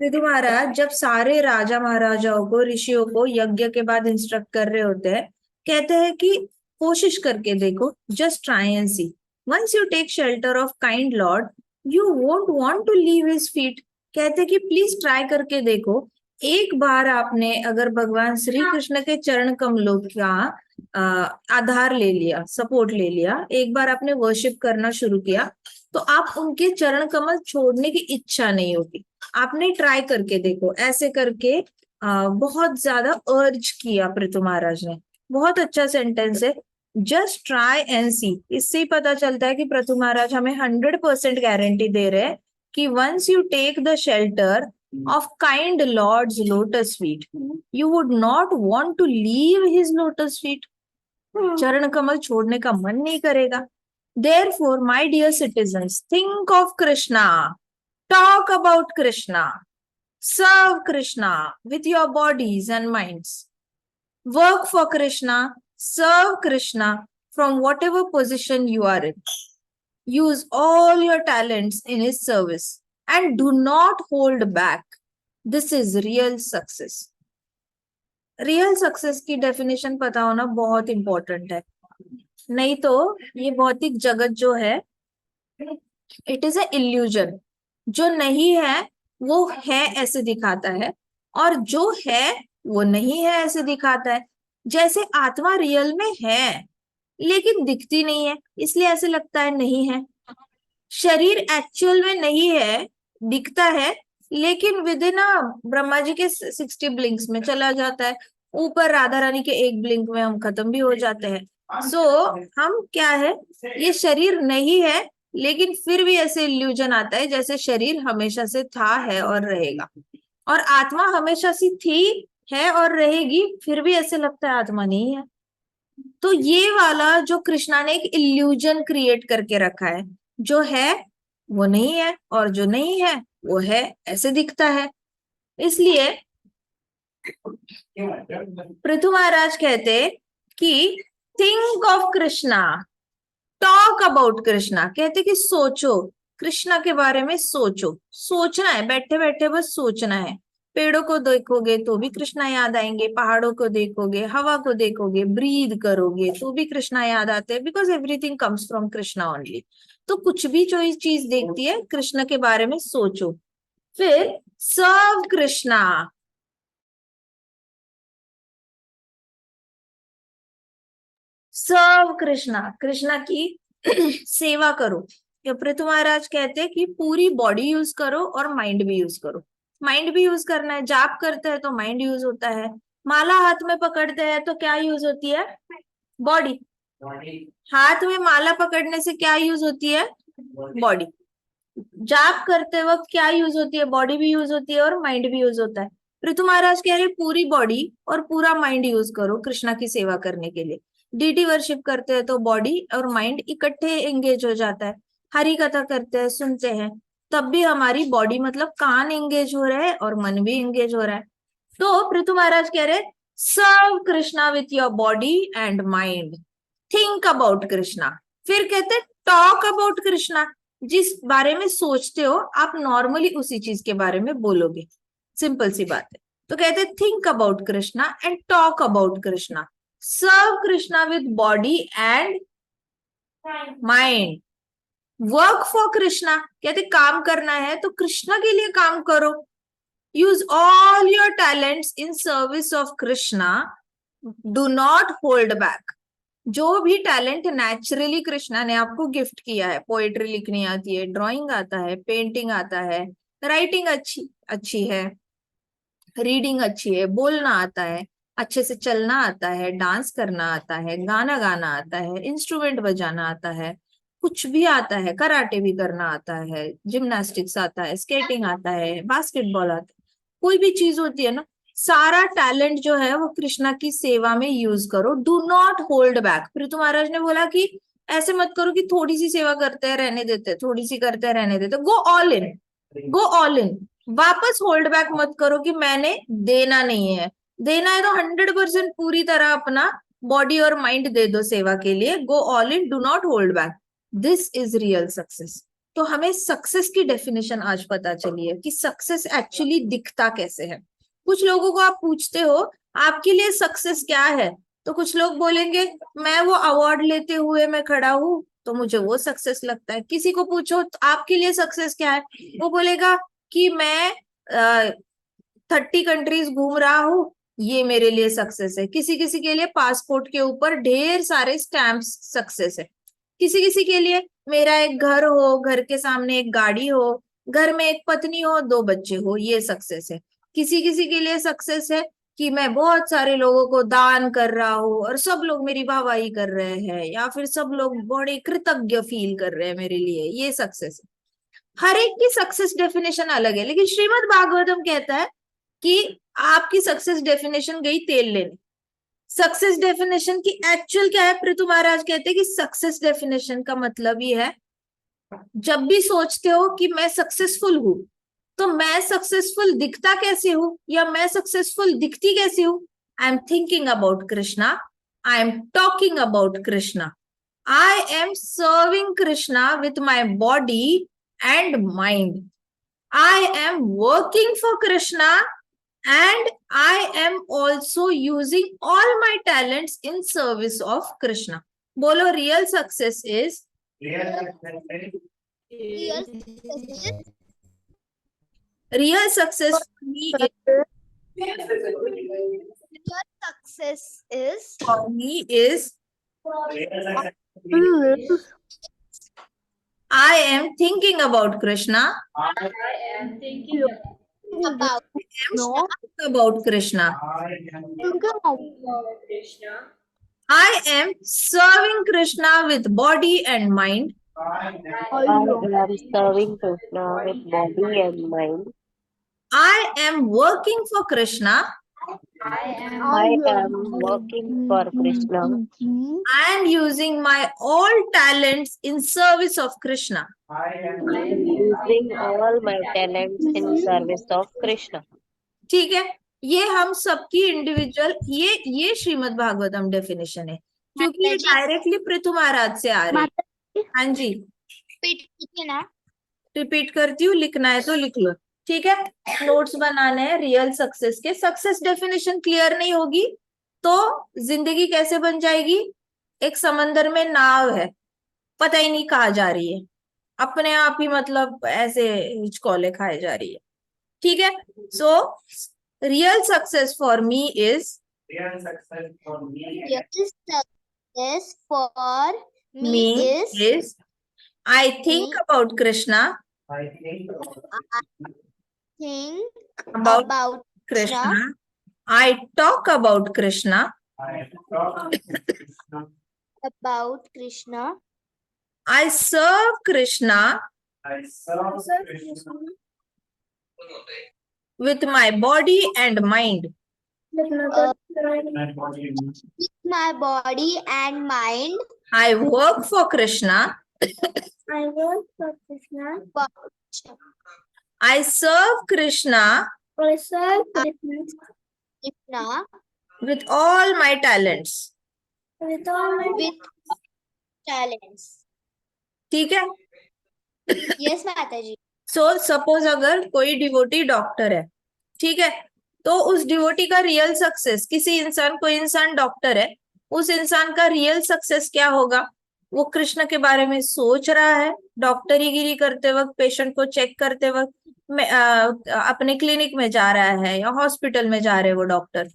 पृथु महाराज जब सारे राजा महाराजाओं को, ऋषियों को यज्ञ के बाद इंस्ट्रक्ट कर रहे होते हैं, कहते हैं कि कोशिश करके देखो, just try and see, once you take shelter of kind lord you won't want to leave his feet. कहते हैं कि प्लीज ट्राई करके देखो, एक बार आपने अगर भगवान श्री कृष्ण के चरण कमलों का आधार ले लिया, सपोर्ट ले लिया, एक बार आपने वर्शिप करना शुरू किया, तो आप उनके चरण कमल छोड़ने की इच्छा नहीं होगी। आपने ट्राई करके देखो, ऐसे करके बहुत ज्यादा अर्ज किया पृथु महाराज ने। बहुत अच्छा सेंटेंस है, जस्ट ट्राई एंड सी। इससे ही पता चलता है कि पृथु महाराज हमें 100% गारंटी दे रहे हैं कि once you take the shelter of kind lord's lotus feet you would not want to leave his lotus feet. चरण कमल छोड़ने का मन नहीं करेगा। Therefore, my dear citizens, think of Krishna, talk about Krishna, serve Krishna with your bodies and minds, work for Krishna, serve Krishna from whatever position you are in. Use all your talents in his service and do not hold back. This is real success. Real success की definition पता होना बहुत important है, नहीं तो ये भौतिक जगत जो है इट इज ए इल्यूजन। जो नहीं है वो है ऐसे दिखाता है, और जो है वो नहीं है ऐसे दिखाता है। जैसे आत्मा रियल में है लेकिन दिखती नहीं है, इसलिए ऐसे लगता है नहीं है। शरीर एक्चुअल में नहीं है, दिखता है, लेकिन विद इन ब्रह्मा जी के 60 ब्लिंक्स में चला जाता है। ऊपर राधा रानी के एक ब्लिंक में हम खत्म भी हो जाते हैं। सो हम क्या है, ये शरीर नहीं है, लेकिन फिर भी ऐसे इल्यूजन आता है जैसे शरीर हमेशा से था, है और रहेगा। और आत्मा हमेशा से थी, है और रहेगी, फिर भी ऐसे लगता है आत्मा नहीं है। तो ये वाला जो कृष्णा ने एक इल्यूजन क्रिएट करके रखा है, जो है वो नहीं है और जो नहीं है वो है, ऐसे दिखता है। इसलिए पृथु महाराज कहते कि think of Krishna, talk about Krishna. कहते कि सोचो, कृष्णा के बारे में सोचो। सोचना है, बैठे बैठे बस सोचना है। पेड़ों को देखोगे तो भी कृष्णा याद आएंगे, पहाड़ों को देखोगे, हवा को देखोगे, ब्रीद करोगे तो भी कृष्णा याद आते हैं, because everything comes from Krishna only. तो कुछ भी जो चीज देखती है, कृष्ण के बारे में सोचो। फिर सर्व कृष्णा, सर्व कृष्णा, कृष्णा की सेवा करो। पृथु महाराज कहते हैं कि पूरी बॉडी यूज करो और माइंड भी यूज करो। माइंड भी यूज करना है, जाप करते हैं तो माइंड यूज होता है, माला हाथ में पकड़ते हैं तो क्या यूज होती है, बॉडी। हाथ में माला पकड़ने से क्या यूज होती है, बॉडी। जाप करते वक्त क्या यूज होती है, बॉडी भी यूज होती है और माइंड भी यूज होता है। पृथु महाराज कह रहे पूरी बॉडी और पूरा माइंड यूज करो कृष्णा की सेवा करने के लिए। डीटी वर्शिप करते हैं तो बॉडी और माइंड इकट्ठे एंगेज हो जाता है। हरि कथा करते हैं, सुनते हैं, तब भी हमारी बॉडी मतलब कान एंगेज हो रहा है और मन भी एंगेज हो रहा है। तो पृथु महाराज कह रहे serve Krishna with your body and mind, think about Krishna. फिर कहते टॉक अबाउट कृष्णा, जिस बारे में सोचते हो आप नॉर्मली उसी चीज के बारे में बोलोगे, सिंपल सी बात है। तो कहते think about Krishna and talk about Krishna, serve Krishna with body and mind, work for Krishna. कहते काम करना है तो कृष्णा के लिए काम करो। Use all your talents in service of Krishna, do not hold back. जो भी टैलेंट नेचुरली कृष्णा ने आपको गिफ्ट किया है, पोएट्री लिखनी आती है, ड्राइंग आता है, पेंटिंग आता है, राइटिंग अच्छी अच्छी है, रीडिंग अच्छी है, बोलना आता है, अच्छे से चलना आता है, डांस करना आता है, गाना गाना आता है, इंस्ट्रूमेंट बजाना आता है, कुछ भी आता है, कराटे भी करना आता है, जिम्नास्टिक्स आता है, स्केटिंग आता है, बास्केटबॉल आता है, कोई भी चीज होती है ना, सारा टैलेंट जो है वो कृष्णा की सेवा में यूज करो। Do not hold back. Prithu Maharaj ने बोला कि ऐसे मत करो कि थोड़ी सी सेवा करते हैं रहने देते, थोड़ी सी करते हैं रहने देते, go all in, go all in. वापस होल्ड बैक मत करो कि मैंने देना नहीं है, देना है तो 100% पूरी तरह अपना बॉडी और माइंड दे दो सेवा के लिए। Go all in, do not hold back, this is real success. तो हमें सक्सेस की डेफिनेशन आज पता चली है कि सक्सेस एक्चुअली दिखता कैसे है। कुछ लोगों को आप पूछते हो आपके लिए सक्सेस क्या है, तो कुछ लोग बोलेंगे मैं वो अवार्ड लेते हुए मैं खड़ा हूं तो मुझे वो सक्सेस लगता है। किसी को पूछो तो आपके लिए सक्सेस क्या है, वो बोलेगा कि मैं 30 कंट्रीज घूम रहा हूँ, ये मेरे लिए सक्सेस है। किसी किसी के लिए पासपोर्ट के ऊपर ढेर सारे स्टैम्प्स सक्सेस है। किसी किसी के लिए मेरा एक घर हो, घर के सामने एक गाड़ी हो, घर में एक पत्नी हो, 2 बच्चे हो, ये सक्सेस है। किसी किसी के लिए सक्सेस है कि मैं बहुत सारे लोगों को दान कर रहा हूँ और सब लोग मेरी वाहवाही कर रहे हैं, या फिर सब लोग बड़े कृतज्ञ फील कर रहे हैं मेरे लिए, ये सक्सेस है। हर एक की सक्सेस डेफिनेशन अलग है, लेकिन श्रीमद् भागवतम कहता है कि आपकी सक्सेस डेफिनेशन गई तेल लेने। सक्सेस डेफिनेशन की एक्चुअल क्या है? पृथु महाराज कहते हैं कि सक्सेस डेफिनेशन का मतलब ही है, जब भी सोचते हो कि मैं सक्सेसफुल हूं, तो मैं सक्सेसफुल दिखता कैसे हूं या मैं सक्सेसफुल दिखती कैसे हूं? I am thinking about Krishna, I am talking about Krishna, I am serving Krishna with my body and mind, I am working for Krishna, and I am also using all my talents in service of Krishna. बोलो real success is real success for me is I am thinking about Krishna. I am thinking about Krishna. I am serving Krishna with body and mind. I am serving Krishna with body and mind. I am working for Krishna. I am working for Krishna. I am using my all talents in service of Krishna. I am using all my talents in service of Krishna. ठीक है, ये हम सबकी individual ये Shrimad Bhagavatam definition है, क्योंकि ये directly Prithu महाराज से आ रहे हैं। हाँ जी, रिपीट करती हूँ, लिखना है तो लिख लो, ठीक है। नोट्स बनाने हैं रियल सक्सेस के। सक्सेस डेफिनेशन क्लियर नहीं होगी तो जिंदगी कैसे बन जाएगी? एक समंदर में नाव है, पता ही नहीं कहाँ जा रही है, अपने आप ही मतलब ऐसे हिचकोले खाए जा रही है, ठीक है। So real success for me is I think about Krishna. I think about Krishna. I talk about Krishna. About Krishna. I serve Krishna with my body and mind. With my body and mind. I work for Krishna. I work for Krishna. I serve Krishna. I serve Krishna with all my talents. with all my talents. ठीक है। Yes, माता जी। So suppose अगर कोई devotee doctor है, ठीक है, तो उस डिवोटी का रियल सक्सेस, किसी इंसान, कोई इंसान डॉक्टर है, उस इंसान का रियल सक्सेस क्या होगा? वो कृष्ण के बारे में सोच रहा है, डॉक्टरी गिरी करते वक्त, पेशेंट को चेक करते वक्त, अपने क्लिनिक में जा रहा है या हॉस्पिटल में जा रहे हैं वो डॉक्टर,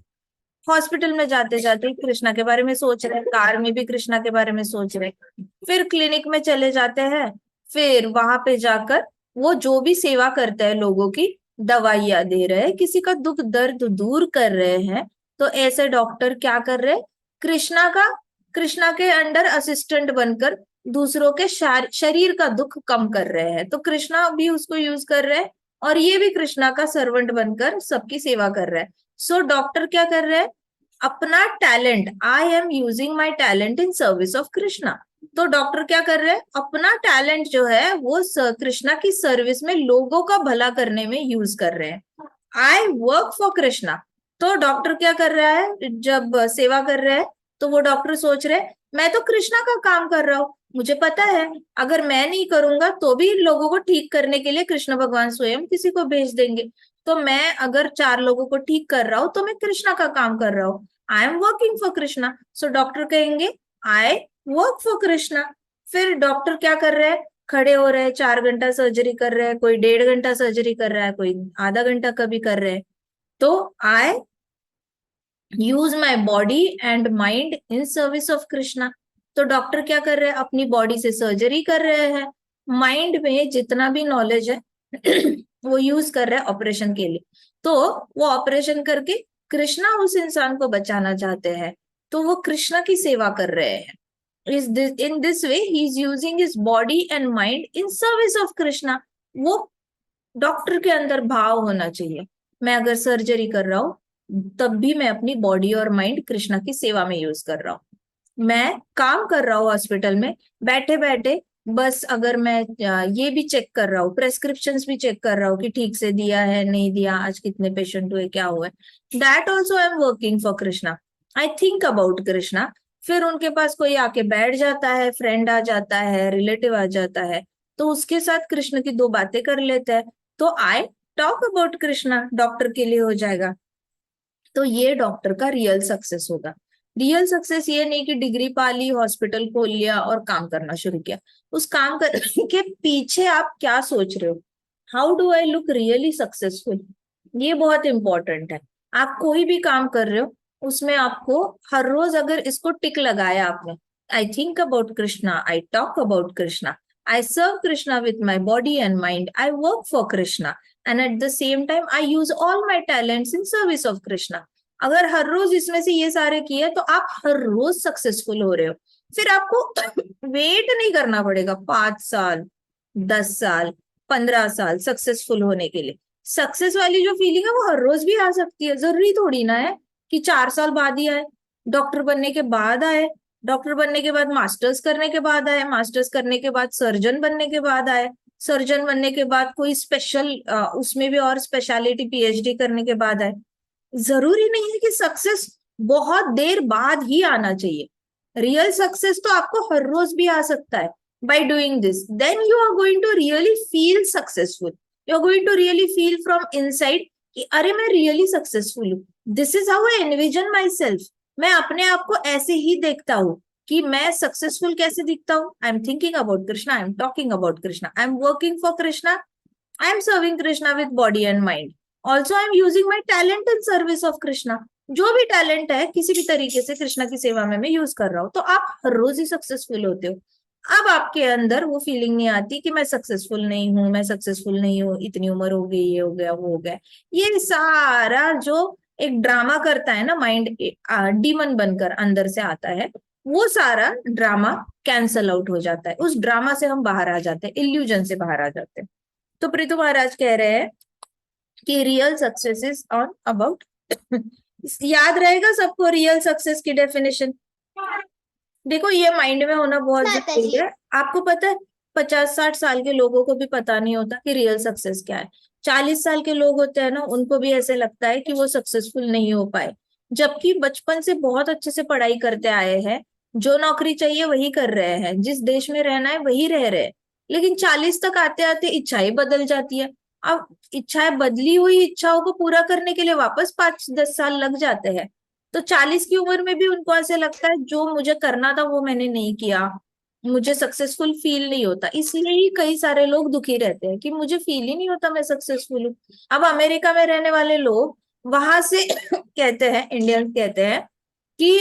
हॉस्पिटल में जाते जाते कृष्णा के बारे में सोच रहे हैं, कार में भी कृष्णा के बारे में सोच रहे हैं, फिर क्लिनिक में चले जाते हैं, फिर वहां पे जाकर वो जो भी सेवा करते हैं, लोगों की दवाइयां दे रहे हैं, किसी का दुख दर्द दूर कर रहे हैं, तो ऐसे डॉक्टर क्या कर रहे हैं? कृष्णा के अंडर असिस्टेंट बनकर दूसरों के शरीर का दुख कम कर रहे हैं। तो कृष्णा भी उसको यूज कर रहे हैं और ये भी कृष्णा का सर्वेंट बनकर सबकी सेवा कर रहा है। सो डॉक्टर क्या कर रहे हैं? अपना talent, I am using my talent in service of Krishna. तो डॉक्टर क्या कर रहे हैं? अपना टैलेंट जो है वो कृष्णा की सर्विस में, लोगों का भला करने में यूज कर रहे हैं। आई वर्क फॉर कृष्णा। तो डॉक्टर क्या कर रहा है? जब सेवा कर रहे हैं तो वो डॉक्टर सोच रहे हैं मैं तो कृष्णा का काम कर रहा हूँ, मुझे पता है अगर मैं नहीं करूंगा तो भी लोगों को ठीक करने के लिए कृष्ण भगवान स्वयं किसी को भेज देंगे। तो मैं अगर 4 लोगों को ठीक कर रहा हूं तो मैं कृष्णा का काम कर रहा हूँ। I am working for Krishna. So doctor कहेंगे आई वर्क फॉर कृष्णा। फिर डॉक्टर क्या कर रहे हैं, खड़े हो रहे हैं, 4 घंटा सर्जरी कर रहे हैं, कोई 1.5 घंटा सर्जरी कर रहा है, कोई आधा घंटा कभी कर रहे हैं। तो I use my body and mind in service of Krishna. तो डॉक्टर क्या कर रहे हैं, अपनी बॉडी से सर्जरी कर रहे हैं, माइंड में जितना भी नॉलेज है वो यूज कर रहे हैं ऑपरेशन के लिए। तो वो ऑपरेशन करके कृष्णा उस इंसान को बचाना चाहते हैं, तो वो कृष्णा की सेवा कर रहे हैं। In this way he is using his body and mind in service of Krishna. वो डॉक्टर के अंदर भाव होना चाहिए। मैं अगर सर्जरी कर रहा हूँ तब भी मैं अपनी बॉडी और माइंड कृष्णा की सेवा में यूज कर रहा हूँ। मैं काम कर रहा हूँ हॉस्पिटल में बैठे बैठे, बस अगर मैं ये भी चेक कर रहा हूँ, प्रेस्क्रिप्शंस भी चेक कर रहा हूँ कि ठीक से दिया है नहीं दिया, आज कितने पेशेंट हुए, क्या हुआ, that also I am working for Krishna. I think about Krishna. फिर उनके पास कोई आके बैठ जाता है, फ्रेंड आ जाता है, रिलेटिव आ जाता है, तो उसके साथ कृष्ण की 2 बातें कर लेते हैं। तो आई टॉक अबाउट कृष्णा डॉक्टर के लिए हो जाएगा। तो ये डॉक्टर का रियल सक्सेस होगा। रियल सक्सेस ये नहीं कि डिग्री पा ली, हॉस्पिटल खोल लिया और काम करना शुरू किया। उस काम करने के पीछे आप क्या सोच रहे हो, how do I look really successful, ये बहुत इंपॉर्टेंट है। आप कोई भी काम कर रहे हो उसमें आपको हर रोज अगर इसको टिक लगाया आपने, I think about Krishna, I talk about Krishna, I serve Krishna with my body and mind, I work for Krishna, and at the same time I use all my talents in service of Krishna. अगर हर रोज इसमें से ये सारे किए तो आप हर रोज सक्सेसफुल हो रहे हो। फिर आपको वेट नहीं करना पड़ेगा 5 साल, 10 साल, 15 साल सक्सेसफुल होने के लिए। सक्सेस वाली जो फीलिंग है वो हर रोज भी आ सकती है, जरूरी थोड़ी ना है कि 4 साल बाद ही आए, डॉक्टर बनने के बाद आए, डॉक्टर बनने के बाद मास्टर्स करने के बाद आए, मास्टर्स करने के बाद सर्जन बनने के बाद आए, सर्जन बनने के बाद कोई स्पेशल उसमें भी और स्पेशलिटी पीएचडी करने के बाद आए। जरूरी नहीं है कि सक्सेस बहुत देर बाद ही आना चाहिए। रियल सक्सेस तो आपको हर रोज भी आ सकता है। By doing this then you are going to really feel successful, you are going to really feel from inside कि अरे मैं रियली सक्सेसफुल हूँ। This is how I envision myself. मैं अपने आप को ऐसे ही देखता हूँ कि मैं सक्सेसफुल कैसे दिखता हूँ। I am thinking about Krishna, I am talking about Krishna, I am working for Krishna, I am serving Krishna with body and mind, also I am using my talent in service of Krishna. जो भी टैलेंट है किसी भी तरीके से कृष्णा की सेवा में मैं यूज कर रहा हूँ, तो आप हर रोज ही सक्सेसफुल होते हो। अब आपके अंदर वो फीलिंग नहीं आती कि मैं सक्सेसफुल नहीं हूं, मैं सक्सेसफुल नहीं हूँ, इतनी उम्र हो गई, ये हो गया, वो हो गया। ये सारा जो एक ड्रामा करता है ना माइंड, डीमन बनकर अंदर से आता है, वो सारा ड्रामा कैंसल आउट हो जाता है। उस ड्रामा से हम बाहर आ जाते हैं, इल्यूजन से बाहर आ जाते हैं। तो प्रीतु महाराज कह रहे हैं कि real success is on about याद रहेगा सबको रियल सक्सेस की डेफिनेशन। देखो ये माइंड में होना बहुत माता जरूरी जी। है। आपको पता है 50-60 साल के लोगों को भी पता नहीं होता कि रियल सक्सेस क्या है। 40 साल के लोग होते हैं ना, उनको भी ऐसे लगता है कि वो सक्सेसफुल नहीं हो पाए, जबकि बचपन से बहुत अच्छे से पढ़ाई करते आए हैं, जो नौकरी चाहिए वही कर रहे हैं, जिस देश में रहना है वही रह रहे हैं, लेकिन 40 तक आते आते इच्छाएं बदल जाती है। अब इच्छाएं, बदली हुई इच्छाओं को पूरा करने के लिए वापस 5-10 साल लग जाते हैं। तो 40 की उम्र में भी उनको ऐसे लगता है जो मुझे करना था वो मैंने नहीं किया, मुझे सक्सेसफुल फील नहीं होता। इसलिए ही कई सारे लोग दुखी रहते हैं कि मुझे फील ही नहीं होता मैं सक्सेसफुल हूँ। अब अमेरिका में रहने वाले लोग वहां से कहते हैं, इंडियन कहते हैं कि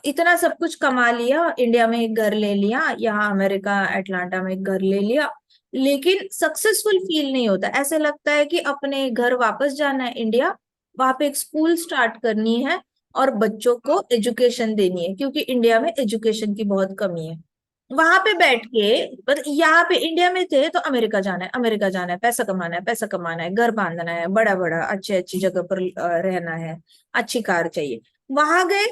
इतना सब कुछ कमा लिया, इंडिया में एक घर ले लिया, यहाँ अमेरिका अटलांटा में एक घर ले लिया, लेकिन सक्सेसफुल फील नहीं होता। ऐसे लगता है कि अपने घर वापस जाना है इंडिया, वहां पे एक स्कूल स्टार्ट करनी है और बच्चों को एजुकेशन देनी है, क्योंकि इंडिया में एजुकेशन की बहुत कमी है। वहां पे बैठ के, पर यहाँ पे इंडिया में थे तो अमेरिका जाना है, अमेरिका जाना है, पैसा कमाना है, पैसा कमाना है, घर बांधना है, बड़ा बड़ा अच्छी अच्छी जगह पर रहना है, अच्छी कार चाहिए। वहां गए,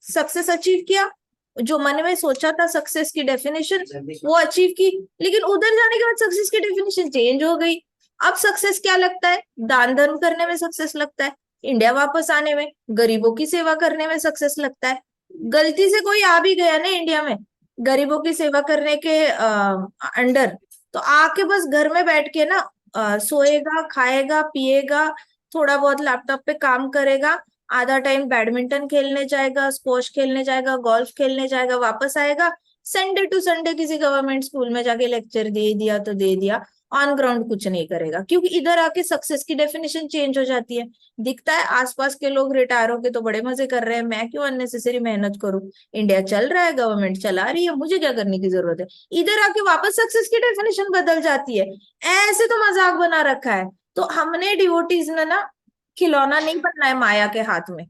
सक्सेस अचीव किया, जो मन में सोचा था सक्सेस की डेफिनेशन वो अचीव की, लेकिन उधर जाने के बाद सक्सेस की डेफिनेशन चेंज हो गई। अब सक्सेस क्या लगता है, दान धर्म करने में सक्सेस लगता है, इंडिया वापस आने में, गरीबों की सेवा करने में सक्सेस लगता है। गलती से कोई आ भी गया ना इंडिया में गरीबों की सेवा करने के अंडर, तो आके बस घर में बैठ के ना सोएगा, खाएगा, पिएगा, थोड़ा बहुत लैपटॉप पे काम करेगा, आधा टाइम बैडमिंटन खेलने जाएगा, स्क्वॉश खेलने जाएगा, गोल्फ खेलने जाएगा, वापस आएगा, संडे टू संडे किसी गवर्नमेंट स्कूल में जाके लेक्चर दे दिया तो दे दिया, ऑन ग्राउंड कुछ नहीं करेगा, क्योंकि इधर आके सक्सेस की डेफिनेशन चेंज हो जाती है। दिखता है आसपास के लोग रिटायर होके तो बड़े मजे कर रहे हैं, मैं क्यों अननेसेसरी मेहनत करूं, इंडिया चल रहा है, गवर्नमेंट चला रही है, मुझे क्या करने की जरूरत है। इधर आके वापस सक्सेस की डेफिनेशन बदल जाती है। ऐसे तो मजाक बना रखा है। तो हमने डिवोटीज ने ना खिलौना नहीं बनना है माया के हाथ में।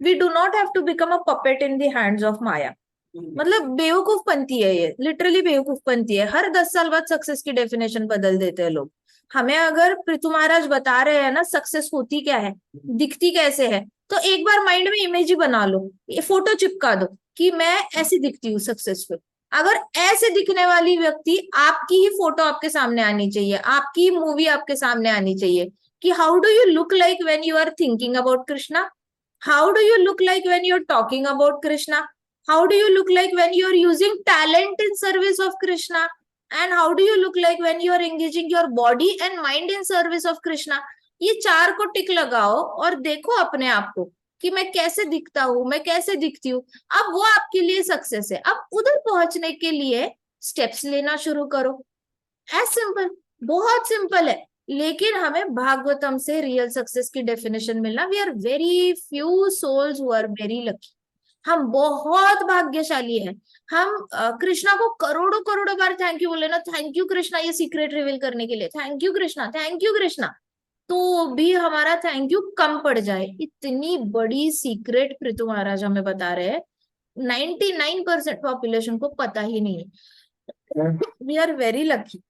We do not have to become a puppet in the hands of Maya. मतलब बेवकूफ बनती है ये, लिटरली बेवकूफ बनती है। हर 10 साल बाद सक्सेस की डेफिनेशन बदल देते हैं लोग। हमें अगर पृथु महाराज बता रहे हैं ना सक्सेस होती क्या है, दिखती कैसे है, तो एक बार माइंड में इमेज ही बना लो, ये फोटो चिपका दो कि मैं ऐसी दिखती हूँ सक्सेसफुल। अगर ऐसे दिखने वाली व्यक्ति, आपकी ही फोटो आपके सामने आनी चाहिए, आपकी ही मूवी आपके सामने आनी चाहिए कि how do you look like when you are thinking about Krishna, how do you look like when you are talking about Krishna, how do you look like when you are using talent in service of Krishna, and how do you look like when you are engaging your body and mind in service of Krishna। ये चार को टिक लगाओ और देखो अपने आप को कि मैं कैसे दिखता हूँ, मैं कैसे दिखती हूँ। अब वो आपके लिए सक्सेस है। अब उधर पहुंचने के लिए स्टेप्स लेना शुरू करो। एज सिंपल, बहुत सिंपल है। लेकिन हमें भागवतम से रियल सक्सेस की डेफिनेशन मिलना, we are very few souls who are very lucky. हम बहुत भाग्यशाली हैं। हम कृष्णा को करोड़ों करोड़ों बार थैंक यू बोले ना, थैंक यू कृष्णा ये सीक्रेट रिवील करने के लिए, thank you Krishna, thank you Krishna, तो भी हमारा थैंक यू कम पड़ जाए। इतनी बड़ी सीक्रेट पृथु महाराज हमें बता रहे हैं, 99% पॉपुलेशन को पता ही नहीं है। We are very lucky.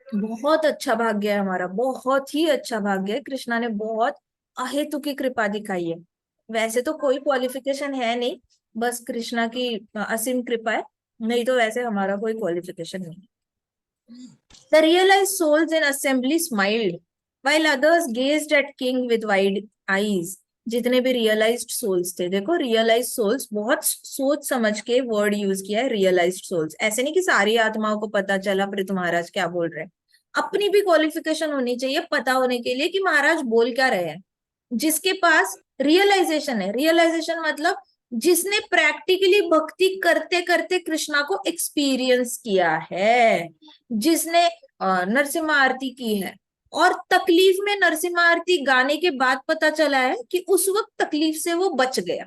बहुत अच्छा भाग्य है हमारा, बहुत ही अच्छा भाग्य है। कृष्णा ने बहुत अहेतु की कृपा दिखाई है। वैसे तो कोई क्वालिफिकेशन है नहीं, बस कृष्णा की असीम कृपा है, नहीं तो वैसे हमारा कोई क्वालिफिकेशन नहीं। The realized souls in assembly smiled, while others gazed at king with wide eyes। जितने भी रियलाइज्ड सोल्स थे, देखो रियलाइज्ड सोल्स, बहुत सोच समझ के वर्ड यूज किया है, रियलाइज्ड सोल्स। ऐसे नहीं कि सारी आत्माओं को पता चला पृथु महाराज क्या बोल रहे हैं। अपनी भी क्वालिफिकेशन होनी चाहिए पता होने के लिए कि महाराज बोल क्या रहे हैं। जिसके पास रियलाइजेशन है, रियलाइजेशन मतलब जिसने प्रैक्टिकली भक्ति करते करते कृष्णा को एक्सपीरियंस किया है, जिसने नरसिम्हा आरती की है, और तकलीफ में नरसिम्हा आरती गाने के बाद पता चला है कि उस वक्त तकलीफ से वो बच गया,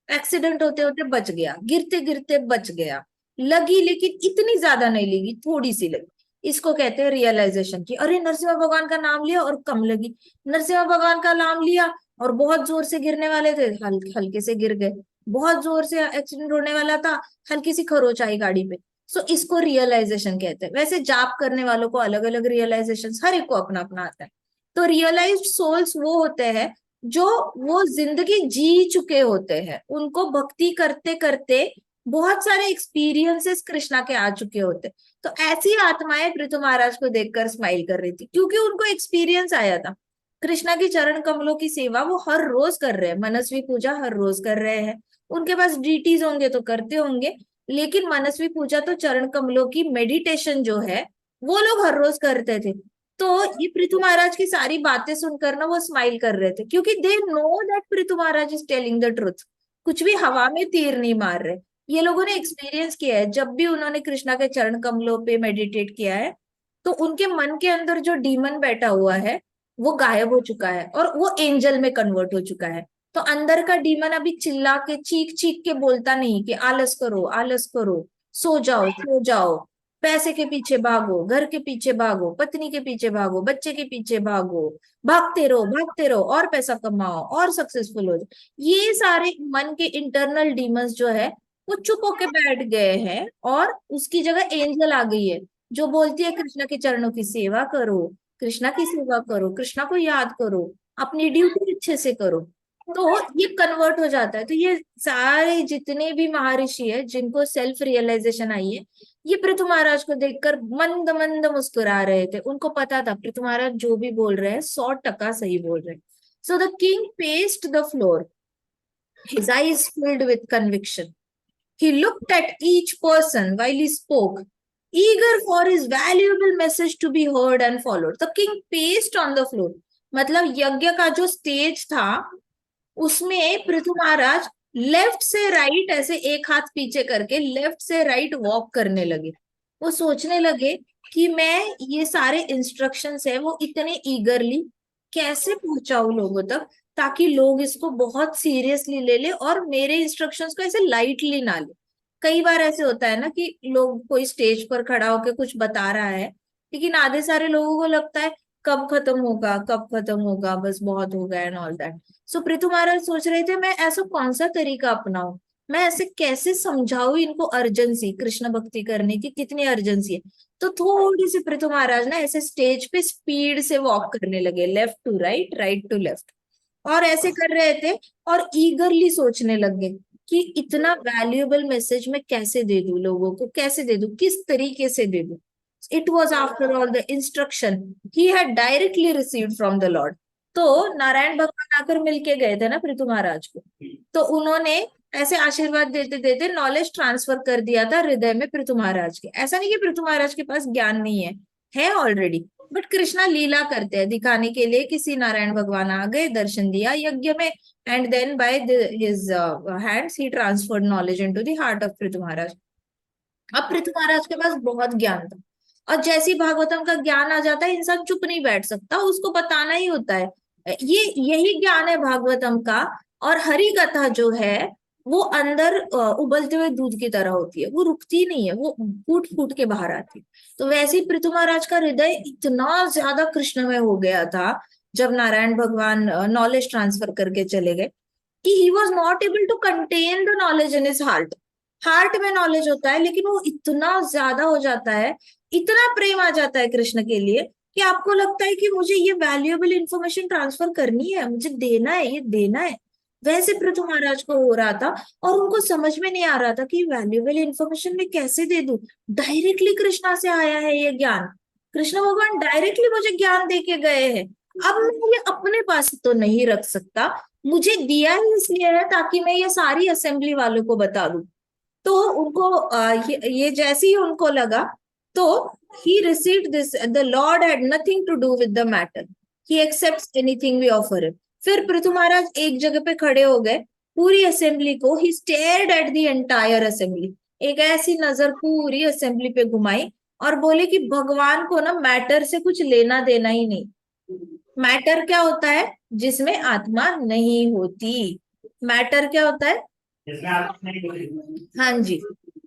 एक्सीडेंट होते होते बच गया, गिरते गिरते बच गया, लगी लेकिन इतनी ज्यादा नहीं लगी, थोड़ी सी लगी। इसको कहते हैं रियलाइजेशन की। अरे नरसिम्हा भगवान का नाम लिया और कम लगी, नरसिम्हा भगवान का नाम लिया और बहुत जोर से गिरने वाले थे, हल्के से गिर गए, बहुत जोर से एक्सीडेंट होने वाला था, हल्की सी खरोच आई गाड़ी पे। सो इसको रियलाइजेशन कहते हैं। वैसे जाप करने वालों को अलग अलग रियलाइजेशन, हर एक को अपना अपना आता है। तो रियलाइज्ड सोल्स वो होते हैं जो वो जिंदगी जी चुके होते हैं, उनको भक्ति करते करते बहुत सारे एक्सपीरियंसेस कृष्णा के आ चुके होते। तो ऐसी आत्माएं पृथु महाराज को देखकर स्माइल कर रही थी, क्योंकि उनको एक्सपीरियंस आया था। कृष्णा की चरण कमलों की सेवा वो हर रोज कर रहे हैं, मनस्वी पूजा हर रोज कर रहे हैं। उनके पास डीटीज होंगे तो करते होंगे, लेकिन मनस्वी पूजा तो चरण कमलों की मेडिटेशन जो है वो लोग हर रोज करते थे। तो ये पृथु महाराज की सारी बातें सुनकर ना वो स्माइल कर रहे थे, क्योंकि they know that Prithu Maharaj is telling the truth. कुछ भी हवा में तीर नहीं मार रहे। ये लोगों ने एक्सपीरियंस किया है, जब भी उन्होंने कृष्णा के चरण कमलों पे मेडिटेट किया है तो उनके मन के अंदर जो डीमन बैठा हुआ है वो गायब हो चुका है और वो एंजल में कन्वर्ट हो चुका है। तो अंदर का डीमन अभी चिल्ला के चीख चीख के बोलता नहीं कि आलस करो, सो जाओ, पैसे के पीछे भागो, घर के पीछे भागो, पत्नी के पीछे भागो, बच्चे के पीछे भागो, भागते रहो और पैसा कमाओ और सक्सेसफुल हो जाओ। ये सारे मन के इंटरनल डीमंस जो है वो चुप होके बैठ गए हैं, और उसकी जगह एंजल आ गई है जो बोलती है कृष्णा के चरणों की सेवा करो, कृष्णा की सेवा करो, कृष्णा को याद करो, अपनी ड्यूटी अच्छे से करो। तो ये कन्वर्ट हो जाता है। तो ये सारे जितने भी महर्षि है जिनको सेल्फ रियलाइजेशन आई है, ये पृथु महाराज को देखकर मंद मंद मुस्कुरा रहे थे। उनको पता था पृथु महाराज जो भी बोल रहे हैं 100% सही बोल रहे हैं। So the king paced the floor, his eyes filled with conviction, He looked at each person while he spoke, eager for his valuable message to be heard and followed. The king paced on the floor. मतलब यज्ञ का जो stage था उसमें पृथु महाराज left से right ऐसे एक हाथ पीछे करके लेफ्ट से राइट वॉक करने लगे. वो सोचने लगे कि मैं ये सारे इंस्ट्रक्शंस है वो इतने ईगरली कैसे पहुंचाऊं लोगों तक ताकि लोग इसको बहुत सीरियसली ले ले और मेरे इंस्ट्रक्शंस को ऐसे लाइटली ना ले. कई बार ऐसे होता है ना कि लोग कोई स्टेज पर खड़ा होकर कुछ बता रहा है लेकिन आधे सारे लोगों को लगता है कब खत्म होगा बस बहुत हो गया एंड ऑल दैट. सो पृथु महाराज सोच रहे थे मैं ऐसा कौन सा तरीका अपनाऊं, मैं ऐसे कैसे समझाऊं इनको अर्जेंसी कृष्ण भक्ति करने की कितनी अर्जेंसी है. तो थोड़ी सी पृथु महाराज ना ऐसे स्टेज पे स्पीड से वॉक करने लगे left to right right to left और ऐसे कर रहे थे और ईगरली सोचने लगे कि इतना वैल्यूएबल मैसेज मैं कैसे दे दूं लोगों को, कैसे दे दूं, किस तरीके से दे दूं. It was after all the instruction he had directly received from the Lord. तो नारायण भगवान आकर मिलके गए थे ना पृथु महाराज को, तो उन्होंने ऐसे आशीर्वाद देते देते नॉलेज ट्रांसफर कर दिया था हृदय में पृथु महाराज के. ऐसा नहीं कि पृथु महाराज के पास ज्ञान नहीं है ऑलरेडी, बट कृष्णा लीला करते हैं दिखाने के लिए किसी नारायण भगवान आ गए दर्शन दिया यज्ञ में and then by his hands he transferred knowledge into the heart of Prithu Maharaj. अब पृथु महाराज के पास बहुत ज्ञान था और जैसे ही भागवतम का ज्ञान आ जाता है इंसान चुप नहीं बैठ सकता, उसको बताना ही होता है. यही ज्ञान है भागवतम का. और हरि कथा जो है वो अंदर उबलते हुए दूध की तरह होती है, वो रुकती नहीं है, वो फूट फूट के बाहर आती है. तो वैसे ही पृथु महाराज का हृदय इतना ज्यादा कृष्णमय हो गया था जब नारायण भगवान नॉलेज ट्रांसफर करके चले गए कि he was not able to contain the knowledge in his heart. Heart में नॉलेज होता है लेकिन वो इतना ज्यादा हो जाता है, इतना प्रेम आ जाता है कृष्ण के लिए कि आपको लगता है कि मुझे ये वैल्यूएबल इंफॉर्मेशन ट्रांसफर करनी है, मुझे देना है, ये देना है. वैसे पृथु महाराज को हो रहा था और उनको समझ में नहीं आ रहा था कि वैल्यूएबल इंफॉर्मेशन मैं कैसे दे दूं. डायरेक्टली कृष्णा से आया है ये ज्ञान, कृष्ण भगवान डायरेक्टली मुझे ज्ञान दे के गए हैं. अब मैं ये अपने पास तो नहीं रख सकता, मुझे दिया ही इसलिए है ताकि मैं ये सारी असेंबली वालों को बता दूं. तो उनको ये जैसे ही उनको लगा तो he received this, the Lord had nothing to do with the matter, he accepts anything we offer him. फिर पृथु महाराज एक जगह पे खड़े हो गए पूरी असेंबली को, he stared at the entire assembly, एक ऐसी नजर पूरी असेंबली पे घुमाई और बोले कि भगवान को ना मैटर से कुछ लेना देना ही नहीं. मैटर क्या होता है? जिसमें आत्मा नहीं होती. मैटर क्या होता है? हाँ जी.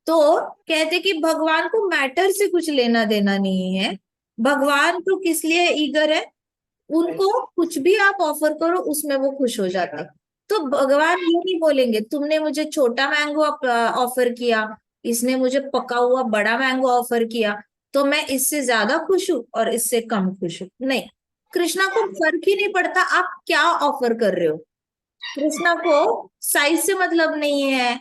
तो कहते कि भगवान को मैटर से कुछ लेना देना नहीं है. भगवान तो किस लिए ईगर है? उनको कुछ भी आप ऑफर करो उसमें वो खुश हो जाते. तो भगवान ये नहीं बोलेंगे तुमने मुझे छोटा मैंगो ऑफर किया, इसने मुझे पका हुआ बड़ा मैंगो ऑफर किया तो मैं इससे ज्यादा खुश हूं और इससे कम खुश हूं. नहीं, कृष्णा को फर्क ही नहीं पड़ता आप क्या ऑफर कर रहे हो. कृष्णा को साइज से मतलब नहीं है,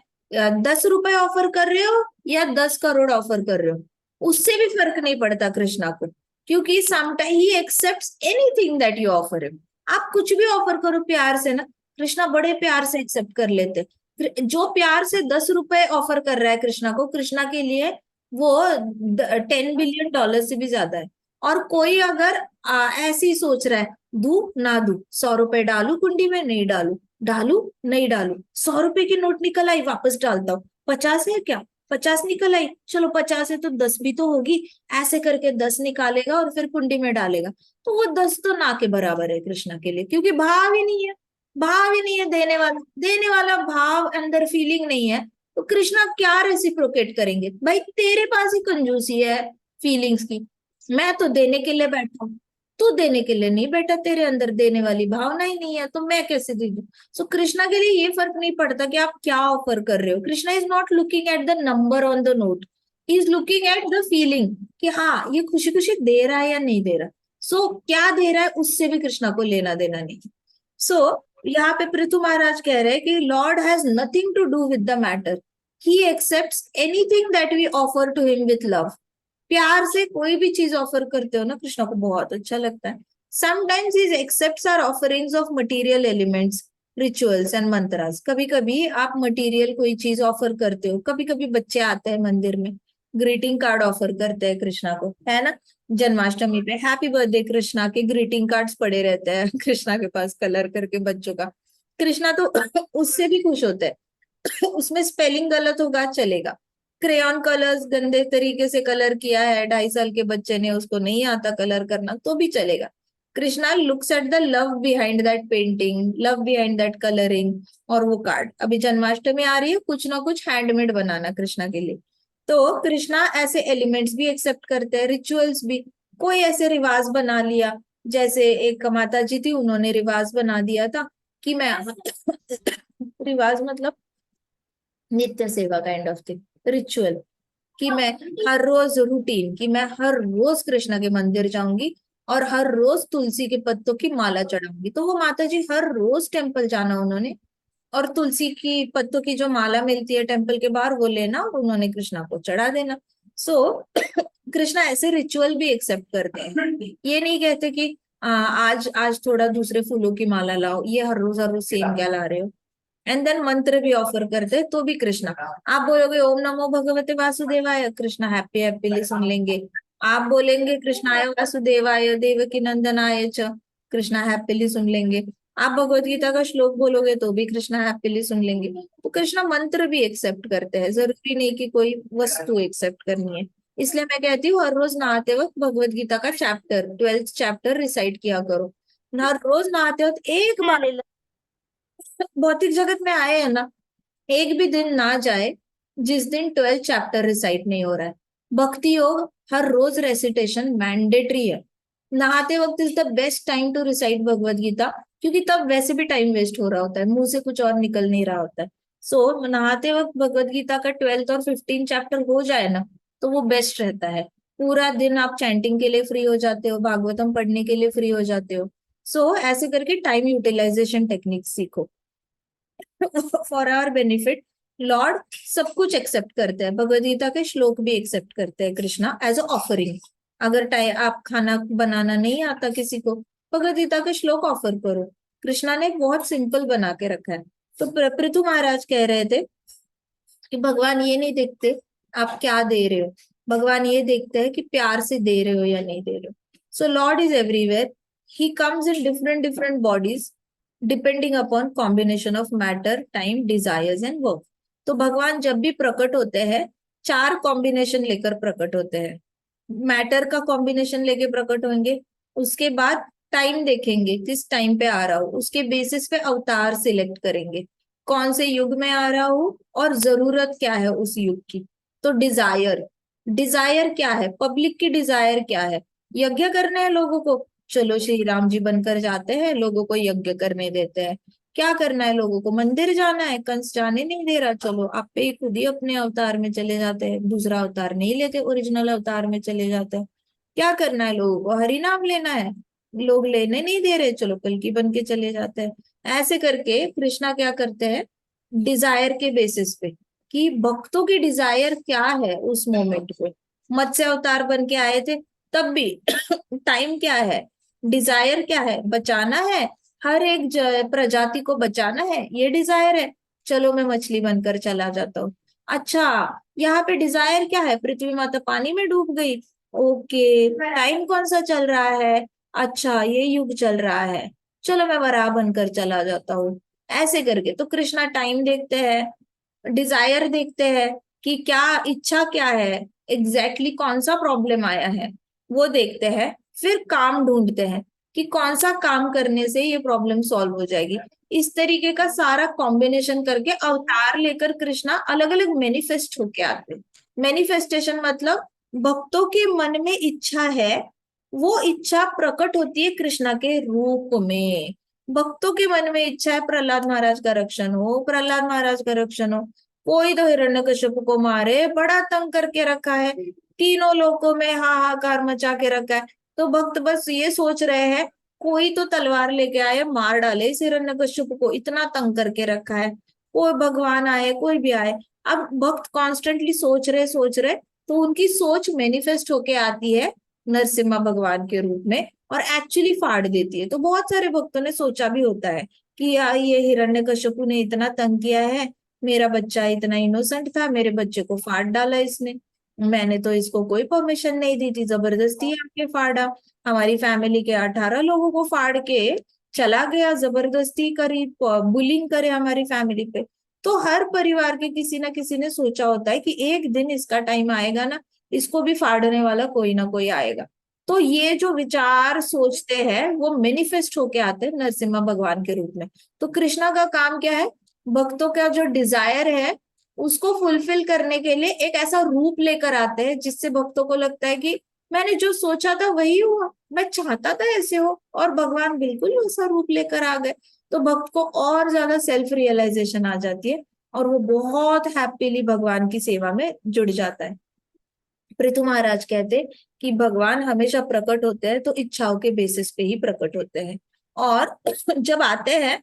10 रुपए ऑफर कर रहे हो या 10 करोड़ ऑफर कर रहे हो, उससे भी फर्क नहीं पड़ता कृष्णा को, क्योंकि sometime he accepts anything that you offer him. आप कुछ भी ऑफर करो प्यार से ना, कृष्णा बड़े प्यार से एक्सेप्ट कर लेते. जो प्यार से 10 रुपए ऑफर कर रहा है कृष्णा को, कृष्णा के लिए वो $10 बिलियन से भी ज्यादा है. और कोई अगर ऐसी सोच रहा है दू ना दू, 100 रुपए डालू कुंडी में, नहीं डालू, डालू नहीं डालू, 100 रुपए की नोट निकल आई वापस डालता हूँ, 50 है क्या, 50 निकल आई, चलो 50 है तो 10 भी तो होगी, ऐसे करके 10 निकालेगा और फिर कुंडी में डालेगा. तो वो 10 तो ना के बराबर है कृष्णा के लिए, क्योंकि भाव ही नहीं है. भाव ही नहीं है देने वाला भाव अंदर फीलिंग नहीं है. तो कृष्णा क्या रेसिप्रोकेट करेंगे? भाई तेरे पास ही कंजूसी है फीलिंग्स की, मैं तो देने के लिए बैठा हूँ, तू देने के लिए नहीं बैठा, तेरे अंदर देने वाली भावना ही नहीं है, तो मैं कैसे दे दूं. सो कृष्णा के लिए ये फर्क नहीं पड़ता कि आप क्या ऑफर कर रहे हो. Krishna is not looking at the number on the note, he is looking at the feeling कि हाँ ये खुशी खुशी दे रहा है या नहीं दे रहा. सो क्या दे रहा है उससे भी कृष्णा को लेना देना नहीं. सो यहाँ पे पृथु महाराज कह रहे हैं कि lord has nothing to do with the matter, he accepts anything that we offer to him with love. प्यार से कोई भी चीज ऑफर करते हो ना कृष्णा को बहुत अच्छा लगता है. Sometimes he accepts our offerings of material elements, rituals and mantras. कभी कभी आप मटेरियल कोई चीज ऑफर करते हो, कभी कभी बच्चे आते हैं मंदिर में, ग्रीटिंग कार्ड ऑफर करते हैं कृष्णा को, है ना। जन्माष्टमी पे हैप्पी बर्थडे कृष्णा के ग्रीटिंग कार्ड्स पड़े रहते हैं कृष्णा के पास, कलर करके बच्चों का। कृष्णा तो उससे भी खुश होता है उसमें स्पेलिंग गलत होगा चलेगा, क्रेयॉन कलर्स गंदे तरीके से कलर किया है 2.5 साल के बच्चे ने, उसको नहीं आता कलर करना, तो भी चलेगा। Krishna looks at the love behind that painting, love behind that colouring और वो कार्ड। अभी जन्माष्टमी आ रही है, कुछ ना कुछ हैंडमेड बनाना कृष्णा के लिए। तो कृष्णा ऐसे एलिमेंट्स भी एक्सेप्ट करते हैं, रिचुअल्स भी। कोई ऐसे रिवाज बना लिया, जैसे एक माता जी थी, उन्होंने रिवाज बना दिया था कि मैं रिवाज मतलब नित्य सेवा काइंड ऑफ थिंग, रिचुअल, कि मैं हर रोज रूटीन, कि मैं हर रोज कृष्ण के मंदिर जाऊंगी और हर रोज तुलसी के पत्तों की माला चढ़ाऊंगी। तो वो माता जी हर रोज टेम्पल जाना उन्होंने, और तुलसी की पत्तों की जो माला मिलती है टेम्पल के बाहर वो लेना और उन्होंने कृष्णा को चढ़ा देना। सो कृष्णा ऐसे रिचुअल भी एक्सेप्ट करते हैं, ये नहीं कहते कि आज आज थोड़ा दूसरे फूलों की माला लाओ, ये हर रोज सेम क्या ला रहे हो। एंड देन मंत्र भी ऑफर करते हैं, तो भी कृष्णा, आप बोलोगे ओम नमो भगवते वासुदेवाय, कृष्णा हैप्पी हैप्पीली सुन लेंगे। आप बोलेंगे कृष्णाय वासुदेवाय देवकी नंदनाय च, कृष्णा हैप्पीली सुन लेंगे। आप भगवत गीता का श्लोक बोलोगे तो भी कृष्णा हैप्पीली सुन लेंगे। तो कृष्णा मंत्र भी एक्सेप्ट करते हैं, जरूरी नहीं कि कोई वस्तु एक्सेप्ट करनी है। इसलिए मैं कहती हूँ हर रोज नहाते वक्त भगवत गीता का चैप्टर, 12th चैप्टर रिसाइट किया करो। हर रोज नहाते वक्त एक बार, भौतिक जगत में आए हैं ना, एक भी दिन ना जाए जिस दिन 12th चैप्टर रिसाइट नहीं हो रहा है। भक्ति योग हर रोज रेसिटेशन मैंडेटरी है। नहाते वक्त is the best time to recite Bhagavad Gita, क्योंकि तब वैसे भी टाइम वेस्ट हो रहा होता है, मुंह से कुछ और निकल नहीं रहा होता है। सो नहाते वक्त भगवत गीता का 12th और 15th चैप्टर हो जाए ना, तो वो बेस्ट रहता है। पूरा दिन आप चैंटिंग के लिए फ्री हो जाते हो, भागवतम पढ़ने के लिए फ्री हो जाते हो। सो ऐसे करके टाइम यूटिलाइजेशन टेक्निक सीखो फॉर आवर बेनिफिट। लॉर्ड सब कुछ एक्सेप्ट करते हैं, भगवद गीता के श्लोक भी एक्सेप्ट करते हैं कृष्णा एज अ ऑफरिंग। अगर आप खाना बनाना नहीं आता किसी को, भगवद गीता के श्लोक ऑफर करो। कृष्णा ने बहुत सिंपल बना के रखा है। तो पृथु महाराज कह रहे थे कि भगवान ये नहीं देखते आप क्या दे रहे हो, भगवान ये देखते हैं कि प्यार से दे रहे हो या नहीं दे रहे हो। So Lord is everywhere, he comes in different different bodies depending upon combination of matter time desires and work. तो भगवान जब भी प्रकट होते हैं 4 कॉम्बिनेशन लेकर प्रकट होते हैं। मैटर का कॉम्बिनेशन लेके प्रकट होंगे, उसके बाद टाइम देखेंगे किस टाइम पे आ रहा हो, उसके बेसिस पे अवतार सिलेक्ट करेंगे, कौन से युग में आ रहा हूं और जरूरत क्या है उस युग की। तो डिजायर, डिजायर क्या है, पब्लिक की डिजायर क्या है, यज्ञ करना है लोगों को, चलो श्री राम जी बनकर जाते हैं, लोगों को यज्ञ करने देते हैं। क्या करना है लोगों को, मंदिर जाना है, कंस जाने नहीं दे रहा, चलो आप पे खुद ही अपने अवतार में चले जाते हैं, दूसरा अवतार नहीं लेते, ओरिजिनल अवतार में चले जाते हैं। क्या करना है लोगों को, हरि नाम लेना है, लोग लेने नहीं दे रहे, चलो कल्कि बन के चले जाते हैं। ऐसे करके कृष्णा क्या करते हैं, डिजायर के बेसिस पे, कि भक्तों की डिजायर क्या है उस मोमेंट पे। मत्स्य अवतार बन के आए थे तब भी टाइम क्या है, डिजायर क्या है, बचाना है, हर एक प्रजाति को बचाना है, ये डिजायर है, चलो मैं मछली बनकर चला जाता हूँ। अच्छा, यहाँ पे डिजायर क्या है, पृथ्वी माता पानी में डूब गई, ओके, टाइम कौन सा चल रहा है, अच्छा ये युग चल रहा है, चलो मैं वराह बनकर चला जाता हूँ। ऐसे करके तो कृष्णा टाइम देखते हैं, डिजायर देखते हैं कि क्या इच्छा क्या है, एग्जैक्टली कौन सा प्रॉब्लम आया है वो देखते हैं, फिर काम ढूंढते हैं कि कौन सा काम करने से ये प्रॉब्लम सॉल्व हो जाएगी। इस तरीके का सारा कॉम्बिनेशन करके अवतार लेकर कृष्णा अलग अलग मैनिफेस्ट होके आते हैं। मैनिफेस्टेशन मतलब भक्तों के मन में इच्छा है, वो इच्छा प्रकट होती है कृष्णा के रूप में। भक्तों के मन में इच्छा है प्रहलाद महाराज का रक्षण हो, प्रहलाद महाराज का रक्षण हो, कोई तो हिरण्यकश्यप को मारे, बड़ा तंग करके रखा है, तीनों लोकों में हाहाकार मचा के रखा है। तो भक्त बस ये सोच रहे हैं कोई तो तलवार लेके आए मार डाले इस हिरण्यकश्यप को, इतना तंग करके रखा है, कोई भगवान आए कोई भी आए। अब भक्त कॉन्स्टेंटली सोच रहे तो उनकी सोच मैनिफेस्ट होके आती है नरसिम्हा भगवान के रूप में और एक्चुअली फाड़ देती है। तो बहुत सारे भक्तों ने सोचा भी होता है कि यार ये हिरण्यकश्यपु ने इतना तंग किया है, मेरा बच्चा इतना इनोसेंट था, मेरे बच्चे को फाड़ डाला इसने, मैंने तो इसको कोई परमिशन नहीं दी थी, जबरदस्ती आके फाड़ा, हमारी फैमिली के 18 लोगों को फाड़ के चला गया, जबरदस्ती करी, बुलिंग करे हमारी फैमिली पे। तो हर परिवार के किसी ना किसी ने सोचा होता है कि एक दिन इसका टाइम आएगा ना, इसको भी फाड़ने वाला कोई ना कोई आएगा। तो ये जो विचार सोचते हैं वो मैनिफेस्ट होके आते हैं नरसिम्हा भगवान के रूप में। तो कृष्णा का काम क्या है, भक्तों का जो डिजायर है उसको फुलफिल करने के लिए एक ऐसा रूप लेकर आते हैं जिससे भक्तों को लगता है कि मैंने जो सोचा था वही हुआ, मैं चाहता था ऐसे हो, और भगवान बिल्कुल वैसा रूप लेकर आ गए। तो भक्त को और ज्यादा सेल्फ रियलाइजेशन आ जाती है और वो बहुत हैप्पीली भगवान की सेवा में जुड़ जाता है। पृथु महाराज कहते कि भगवान हमेशा प्रकट होते हैं तो इच्छाओं के बेसिस पे ही प्रकट होते हैं, और जब आते हैं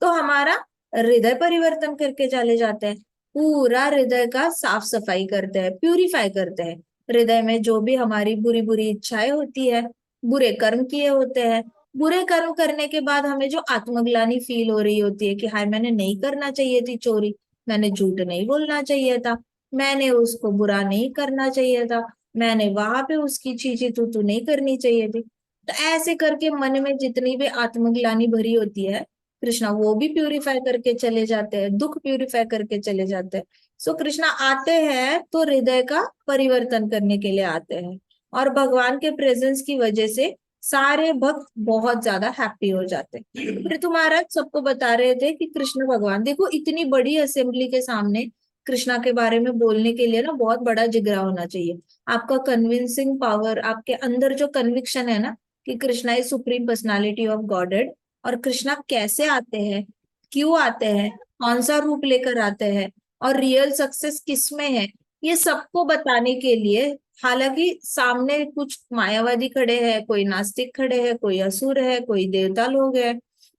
तो हमारा हृदय परिवर्तन करके चले जाते हैं, पूरा हृदय का साफ सफाई करते हैं, प्यूरिफाई करते हैं। हृदय में जो भी हमारी बुरी बुरी इच्छाएं होती है, बुरे कर्म किए होते हैं, बुरे कर्म करने के बाद हमें जो आत्मग्लानि फील हो रही होती है कि हाय मैंने नहीं करना चाहिए थी चोरी, मैंने झूठ नहीं बोलना चाहिए था, मैंने उसको बुरा नहीं करना चाहिए था, मैंने वहां पे उसकी चीची तू नहीं करनी चाहिए थी। तो ऐसे करके मन में जितनी भी आत्मग्लानि भरी होती है, कृष्णा वो भी प्यूरिफाई करके चले जाते हैं, दुख प्यूरिफाई करके चले जाते हैं। सो कृष्णा आते हैं तो हृदय का परिवर्तन करने के लिए आते हैं, और भगवान के प्रेजेंस की वजह से सारे भक्त बहुत ज्यादा हैप्पी हो जाते हैं। फिर तुम्हारा सबको बता रहे थे कि कृष्ण भगवान देखो, इतनी बड़ी असेंबली के सामने कृष्णा के बारे में बोलने के लिए ना बहुत बड़ा जिगरा होना चाहिए। आपका कन्विंसिंग पावर, आपके अंदर जो कन्विक्शन है ना कि Krishna is supreme personality of godhead, और कृष्णा कैसे आते हैं, क्यों आते हैं, कौन सा रूप लेकर आते हैं, और रियल सक्सेस किसमें है, ये सबको बताने के लिए, हालांकि सामने कुछ मायावादी खड़े हैं, कोई नास्तिक खड़े हैं, कोई असुर है, कोई देवता लोग है,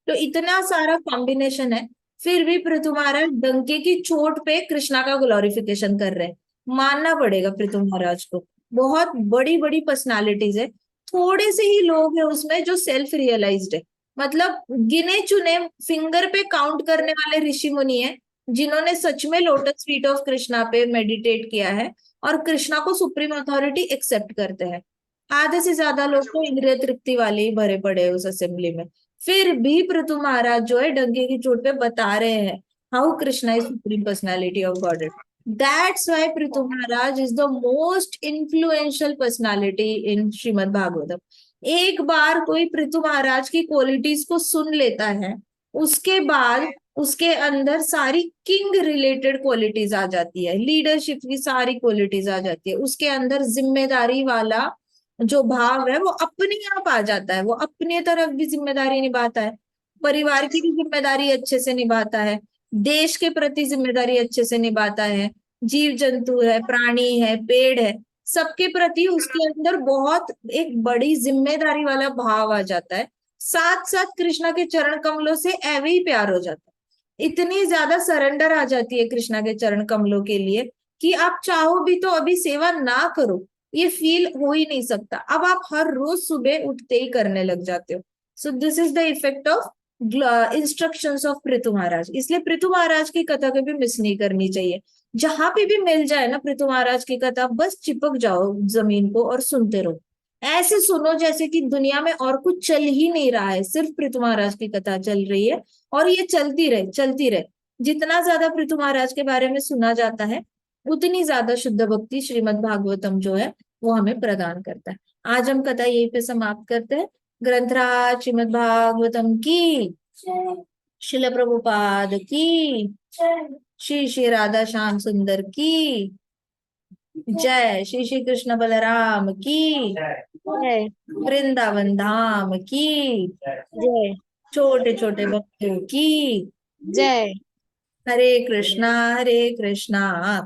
तो इतना सारा कॉम्बिनेशन है, फिर भी पृथु महाराज डंके की चोट पे कृष्णा का ग्लोरिफिकेशन कर रहे हैं। मानना पड़ेगा पृथु महाराज को, बहुत बड़ी बड़ी पर्सनालिटीज है, थोड़े से ही लोग हैं उसमें जो सेल्फ रियलाइज्ड है। मतलब गिने चुने फिंगर पे काउंट करने वाले ऋषि मुनि हैं जिन्होंने सच में लोटस फीट ऑफ कृष्णा पे मेडिटेट किया है और कृष्णा को सुप्रीम अथॉरिटी एक्सेप्ट करते हैं। आधे से ज्यादा लोग तो इंद्रिय तृप्ति वाले ही भरे पड़े हैं उस असेंबली में। फिर भी पृथु महाराज जो है डंके की चोट पे बता रहे हैं how Krishna is supreme personality of godhead. That's why Prithu Maharaj is the most influential personality इन श्रीमद् भागवतम। एक बार कोई पृथु महाराज की क्वालिटीज को सुन लेता है, उसके बाद उसके अंदर सारी किंग रिलेटेड क्वालिटीज आ जाती है, लीडरशिप की सारी क्वालिटीज आ जाती है, उसके अंदर जिम्मेदारी वाला जो भाव है वो अपने आप आ जाता है, वो अपने तरफ भी जिम्मेदारी निभाता है, परिवार की भी जिम्मेदारी अच्छे से निभाता है, देश के प्रति जिम्मेदारी अच्छे से निभाता है, जीव जंतु है, प्राणी है, पेड़ है, सबके प्रति उसके अंदर बहुत एक बड़ी जिम्मेदारी वाला भाव आ जाता है। साथ साथ कृष्णा के चरण कमलों से ऐवे ही प्यार हो जाता है, इतनी ज्यादा सरेंडर आ जाती है कृष्णा के चरण कमलों के लिए कि आप चाहो भी तो अभी सेवा ना करो, ये फील हो ही नहीं सकता, अब आप हर रोज सुबह उठते ही करने लग जाते हो। So this is the effect of instructions of Prithu Maharaj. इसलिए पृथु महाराज की कथा कभी मिस नहीं करनी चाहिए, जहां पे भी मिल जाए ना पृथु महाराज की कथा, बस चिपक जाओ जमीन को और सुनते रहो, ऐसे सुनो जैसे कि दुनिया में और कुछ चल ही नहीं रहा है, सिर्फ पृथु महाराज की कथा चल रही है, और ये चलती रहे चलती रहे। जितना ज्यादा पृथु महाराज के बारे में सुना जाता है उतनी ज्यादा शुद्ध भक्ति श्रीमद् भागवतम जो है वो हमें प्रदान करता है। आज हम कथा यहीं पे समाप्त करते हैं। ग्रंथराज श्रीमद् भागवतम की, शिल प्रभुपाद की, श्री श्री राधा श्याम सुंदर की जय, श्री श्री कृष्ण बलराम की, जय वृंदावन धाम की, जय छोटे छोटे भक्तों की जय। हरे कृष्णा कृष्णा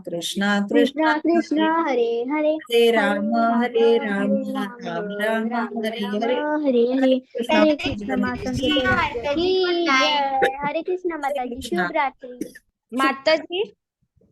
कृष्णा कृष्णा कृष्णा हरे हरे हरे हरे राम हरे राम राम राम राम हरे राम हरे। हरे हरे कृष्णा हरे कृष्ण माता की जय। हरे कृष्ण माता हरे की कृष्णा। शुभ रात्रि। माता जी